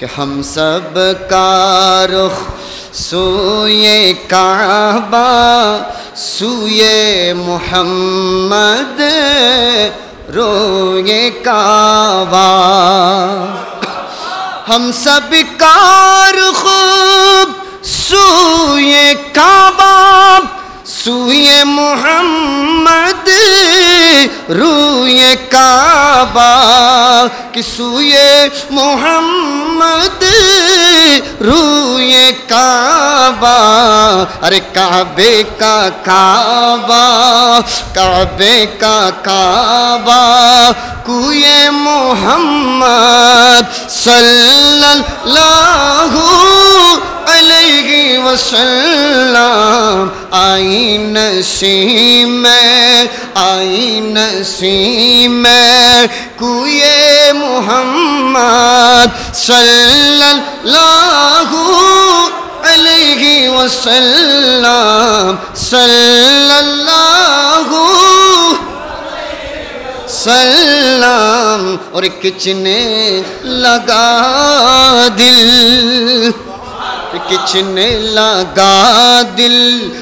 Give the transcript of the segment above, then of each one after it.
کہ ہم سب کا رخ سوئے کعبہ سوئے محمد روئے کعبہ، ہم سب کا رخ سوئے کعبہ سوئے محمد روئے کعبہ، کہ سوئے محمد روئے کعبہ، ارے کعبے کا کعبہ کعبے کا کعبہ کوئے محمد صلی اللہ علیہ وسلم، آئی نسیم میں آئی نسیم میں کوئے محمد صلی اللہ علیہ وسلم، صلی اللہ وسلم، اور کچنے لگا دل کچنے لگا دل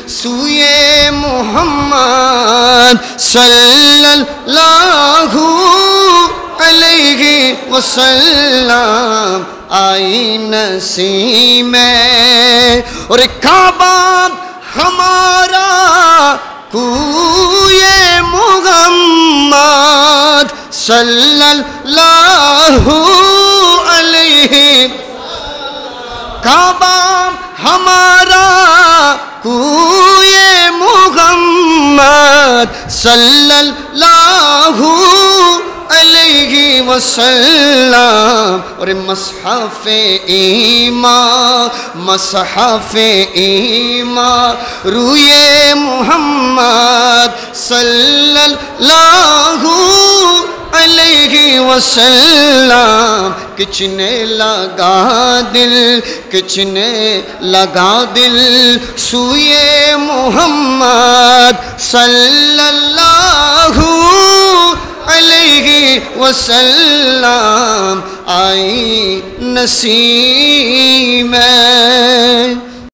سوئے محمد صلی اللہ علیہ وسلم، آئی نسیم میں، اور کعبہ ہمارا کوئے محمد صلی اللہ علیہ، کعبہ ہمارا کوئے محمد صلی اللہ علیہ وسلم، اور مصحف ایمان مصحف ایمان روئے محمد صلی اللہ علیہ وسلم، کچنے لگا دل کچنے لگا دل سوئے محمد صلی اللہ علیہ وسلم، آئی نسیم میں۔